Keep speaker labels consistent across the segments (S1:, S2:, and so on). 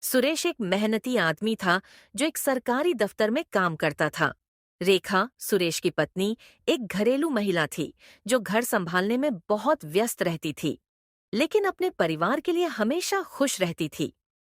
S1: सुरेश एक मेहनती आदमी था जो एक सरकारी दफ्तर में काम करता था। रेखा, सुरेश की पत्नी, एक घरेलू महिला थी जो घर संभालने में बहुत व्यस्त रहती थी, लेकिन अपने परिवार के लिए हमेशा खुश रहती थी।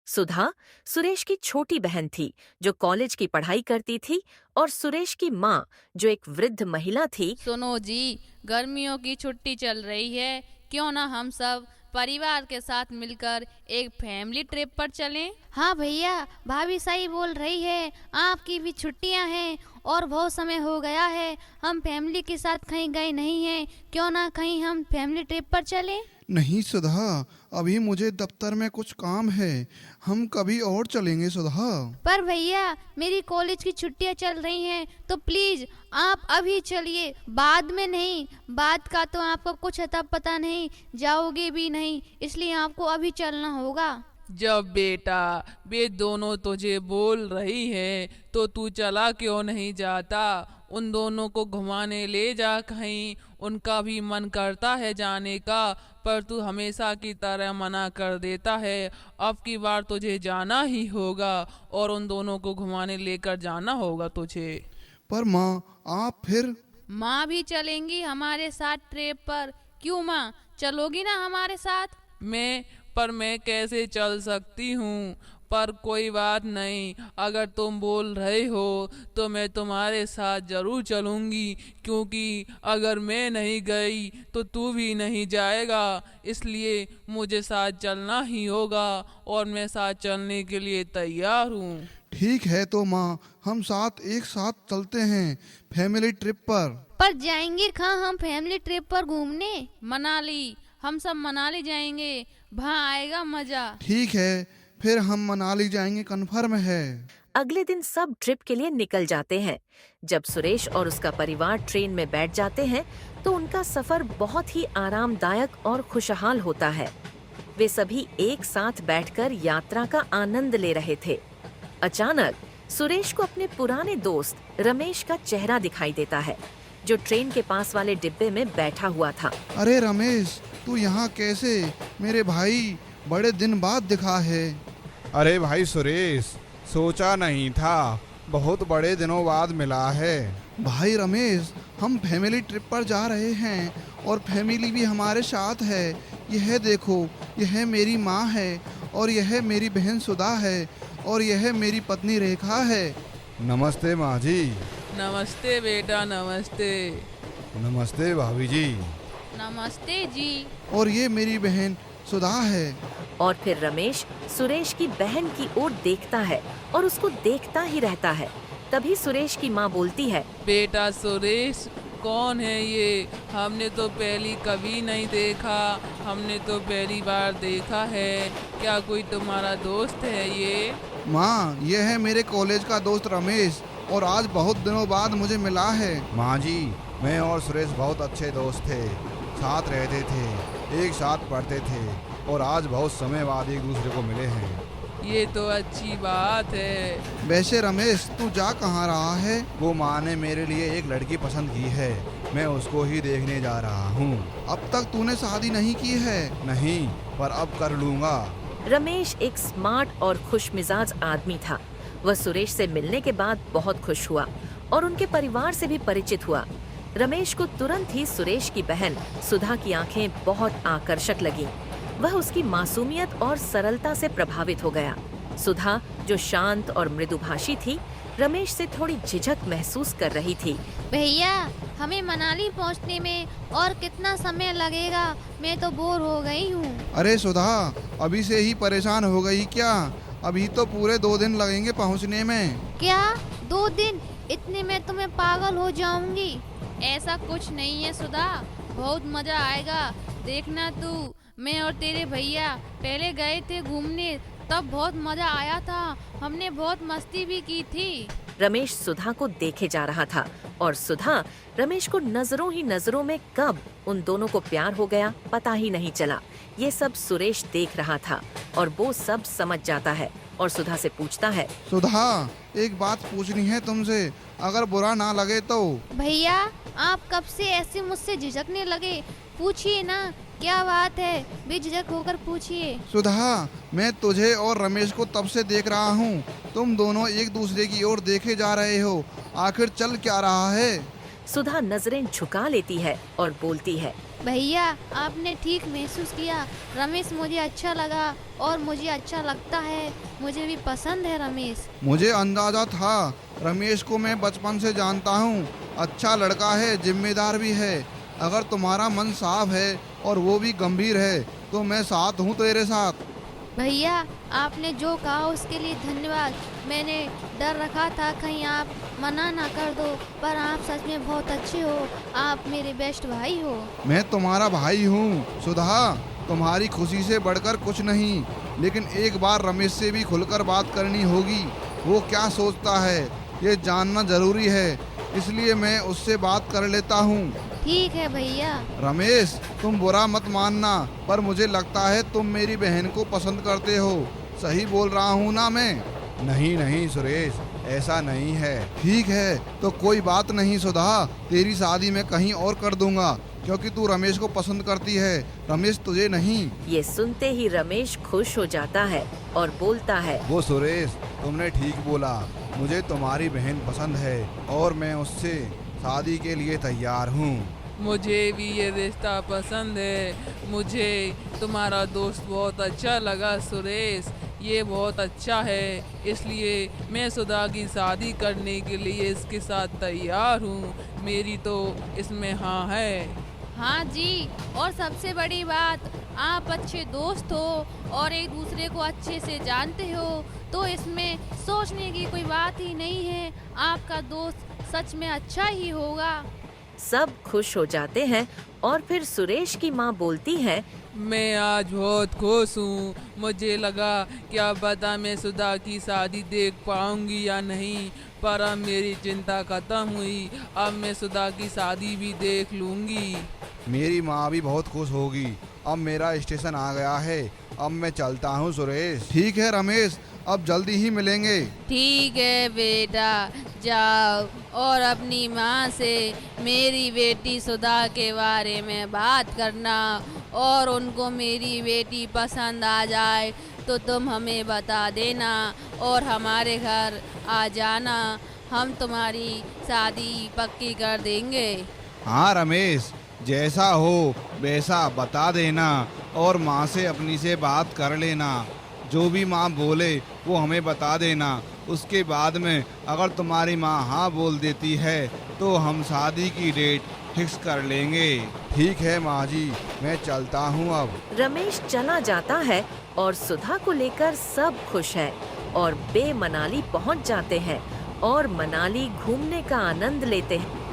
S1: सुधा, सुरेश की छोटी बहन थी जो कॉलेज की पढ़ाई करती थी, और सुरेश की माँ जो एक वृद्ध महिला थी।
S2: सुनो जी, गर्मियों की छुट्टी चल रही है, क्यों ना हम सब परिवार के साथ मिलकर एक फैमिली ट्रिप पर चलें।
S3: हाँ भैया, भाभी सही बोल रही है। आपकी भी छुट्टियां हैं और बहुत समय हो गया है हम फैमिली के साथ कहीं गए नहीं हैं। क्यों ना कहीं हम फैमिली ट्रिप पर चलें।
S4: नहीं सुधा, अभी मुझे दफ्तर में कुछ काम है। हम कभी और चलेंगे सुधा।
S3: पर भैया, मेरी कॉलेज की छुट्टियां चल रही हैं, तो प्लीज आप अभी चलिए, बाद में नहीं। बाद का तो आपको कुछ अता पता नहीं, जाओगे भी नहीं, इसलिए आपको अभी चलना होगा।
S2: जब बेटा वे दोनों तुझे बोल रही है तो तू चला क्यों नहीं जाता। उन दोनों को घुमाने ले जा कहीं, उनका भी मन करता है जाने का, पर तू हमेशा की तरह मना कर देता है। अब की बार तुझे जाना ही होगा और उन दोनों को घुमाने लेकर जाना होगा तुझे।
S4: पर माँ, आप फिर?
S2: माँ भी चलेंगी हमारे साथ ट्रिप पर। क्यों माँ, चलोगी ना हमारे साथ? मैं कैसे चल सकती हूँ, पर कोई बात नहीं, अगर तुम बोल रहे हो तो मैं तुम्हारे साथ जरूर चलूँगी, क्योंकि अगर मैं नहीं गई तो तू भी नहीं जाएगा, इसलिए मुझे साथ चलना ही होगा और मैं साथ चलने के लिए तैयार हूँ।
S4: ठीक है तो माँ, हम एक साथ चलते हैं फैमिली ट्रिप पर
S3: जाएंगे कहाँ हम फैमिली ट्रिप पर घूमने?
S2: मनाली। हम सब मनाली जाएंगे, वहाँ आएगा मजा।
S4: ठीक है, फिर हम मनाली जाएंगे, कन्फर्म है।
S1: अगले दिन सब ट्रिप के लिए निकल जाते हैं। जब सुरेश और उसका परिवार ट्रेन में बैठ जाते हैं तो उनका सफर बहुत ही आरामदायक और खुशहाल होता है। वे सभी एक साथ बैठकर यात्रा का आनंद ले रहे थे। अचानक सुरेश को अपने पुराने दोस्त रमेश का चेहरा दिखाई देता है, जो ट्रेन के पास वाले डिब्बे में बैठा हुआ था।
S4: अरे रमेश, तू यहाँ कैसे? मेरे भाई, बड़े दिन बाद दिखा है।
S5: अरे भाई सुरेश, सोचा नहीं था, बहुत बड़े दिनों बाद मिला है।
S4: भाई रमेश, हम फैमिली ट्रिप पर जा रहे हैं और फैमिली भी हमारे साथ है। यह देखो, यह मेरी माँ है और यह मेरी बहन सुधा है और यह मेरी पत्नी रेखा है।
S5: नमस्ते माँ जी।
S2: नमस्ते बेटा, नमस्ते।
S5: नमस्ते भाभी जी।
S2: नमस्ते जी।
S4: और ये मेरी बहन सुधा है।
S1: और फिर रमेश सुरेश की बहन की ओर देखता है और उसको देखता ही रहता है। तभी सुरेश की माँ बोलती है,
S2: बेटा सुरेश, कौन है ये? हमने तो पहली कभी नहीं देखा, हमने तो पहली बार देखा है। क्या कोई तुम्हारा दोस्त है ये?
S4: माँ, यह है मेरे कॉलेज का दोस्त रमेश और आज बहुत दिनों बाद मुझे मिला है।
S5: माँ जी, मैं और सुरेश बहुत अच्छे दोस्त थे, साथ रहते थे, एक साथ पढ़ते थे और आज बहुत समय बाद एक दूसरे को मिले हैं।
S2: ये तो अच्छी बात है।
S4: वैसे रमेश, तू जा कहाँ रहा है?
S5: वो माँ ने मेरे लिए एक लड़की पसंद की है, मैं उसको ही देखने जा रहा हूँ।
S4: अब तक तूने शादी नहीं की है?
S5: नहीं, पर अब कर लूँगा।
S1: रमेश एक स्मार्ट और खुशमिजाज आदमी था। वह सुरेश से मिलने के बाद बहुत खुश हुआ और उनके परिवार से भी परिचित हुआ। रमेश को तुरंत ही सुरेश की बहन सुधा की आंखें बहुत आकर्षक लगीं। वह उसकी मासूमियत और सरलता से प्रभावित हो गया। सुधा, जो शांत और मृदुभाषी थी, रमेश से थोड़ी झिझक महसूस कर रही थी।
S3: भैया, हमें मनाली पहुंचने में और कितना समय लगेगा? मैं तो बोर हो गई हूँ।
S4: अरे सुधा, अभी से ही परेशान हो गई क्या? अभी तो पूरे 2 दिन लगेंगे पहुंचने में।
S3: क्या 2 दिन? इतने में तो मैं पागल हो जाऊंगी।
S2: ऐसा कुछ नहीं है सुधा, बहुत मजा आएगा। देखना तू, मैं और तेरे भैया पहले गए थे घूमने, तब बहुत मजा आया था, हमने बहुत मस्ती भी की थी।
S1: रमेश सुधा को देखे जा रहा था और सुधा रमेश को नजरों ही नजरों में कब उन दोनों को प्यार हो गया पता ही नहीं चला। ये सब सुरेश देख रहा था और वो सब समझ जाता है और सुधा से पूछता है,
S4: सुधा, एक बात पूछनी है तुमसे, अगर बुरा ना लगे तो।
S3: भैया, आप कब से ऐसे मुझसे झिझकने लगे? पूछिए ना, क्या बात है, बेझिझक होकर पूछिए।
S4: सुधा, मैं तुझे और रमेश को तब से देख रहा हूँ। तुम दोनों एक दूसरे की ओर देखे जा रहे हो। आखिर चल क्या रहा है?
S1: सुधा नजरें झुका लेती है और बोलती है,
S3: भैया आपने ठीक महसूस किया। रमेश मुझे अच्छा लगा और मुझे अच्छा लगता है। मुझे भी पसंद है रमेश।
S4: मुझे अंदाजा था। रमेश को मैं बचपन से जानता हूँ। अच्छा लड़का है, जिम्मेदार भी है। अगर तुम्हारा मन साफ है और वो भी गंभीर है तो मैं साथ हूँ तेरे साथ।
S3: भैया आपने जो कहा उसके लिए धन्यवाद। मैंने डर रखा था कहीं आप मना ना कर दो, पर आप सच में बहुत अच्छे हो। आप मेरे बेस्ट भाई हो।
S4: मैं तुम्हारा भाई हूँ सुधा। तुम्हारी खुशी से बढ़कर कुछ नहीं। लेकिन एक बार रमेश से भी खुलकर बात करनी होगी। वो क्या सोचता है ये जानना जरूरी है। इसलिए मैं उससे बात कर लेता हूँ।
S3: ठीक है भैया।
S4: रमेश, तुम बुरा मत मानना, पर मुझे लगता है तुम मेरी बहन को पसंद करते हो। सही बोल रहा हूँ ना मैं?
S5: नहीं नहीं सुरेश, ऐसा नहीं है।
S4: ठीक है तो कोई बात नहीं सुधा। तेरी शादी मैं कहीं और कर दूंगा, क्योंकि तू रमेश को पसंद करती है, रमेश तुझे नहीं।
S1: ये सुनते ही रमेश खुश हो जाता है और बोलता है,
S5: वो सुरेश, तुमने ठीक बोला। मुझे तुम्हारी बहन पसंद है और मैं उससे शादी के लिए तैयार हूँ।
S2: मुझे भी ये रिश्ता पसंद है। मुझे तुम्हारा दोस्त बहुत अच्छा लगा सुरेश, ये बहुत अच्छा है। इसलिए मैं सुधा की शादी करने के लिए इसके साथ तैयार हूँ। मेरी तो इसमें हाँ है।
S3: हाँ जी, और सबसे बड़ी बात, आप अच्छे दोस्त हो और एक दूसरे को अच्छे से जानते हो, तो इसमें सोचने की कोई बात ही नहीं है। आपका दोस्त सच में अच्छा ही होगा।
S1: सब खुश हो जाते हैं और फिर सुरेश की माँ बोलती है,
S2: मैं आज बहुत खुश हूँ। मुझे लगा क्या पता मैं सुधा की शादी देख पाऊंगी या नहीं, पर अब मेरी चिंता खत्म हुई। अब मैं सुधा की शादी भी देख लूंगी।
S5: मेरी माँ भी बहुत खुश होगी। अब मेरा स्टेशन आ गया है। अब मैं चलता हूँ सुरेश।
S4: ठीक है रमेश, अब जल्दी ही मिलेंगे।
S2: ठीक है बेटा, जाओ और अपनी माँ से मेरी बेटी सुधा के बारे में बात करना, और उनको मेरी बेटी पसंद आ जाए तो तुम हमें बता देना और हमारे घर आ जाना। हम तुम्हारी शादी पक्की कर देंगे।
S5: हाँ रमेश, जैसा हो वैसा बता देना और माँ से अपनी से बात कर लेना। जो भी माँ बोले वो हमें बता देना। उसके बाद में अगर तुम्हारी माँ हाँ बोल देती है तो हम शादी की डेट फिक्स कर लेंगे।
S4: ठीक है माँ जी, मैं चलता हूँ अब।
S1: रमेश चला जाता है और सुधा को लेकर सब खुश है और बे मनाली पहुंच जाते हैं और मनाली घूमने का आनंद लेते हैं।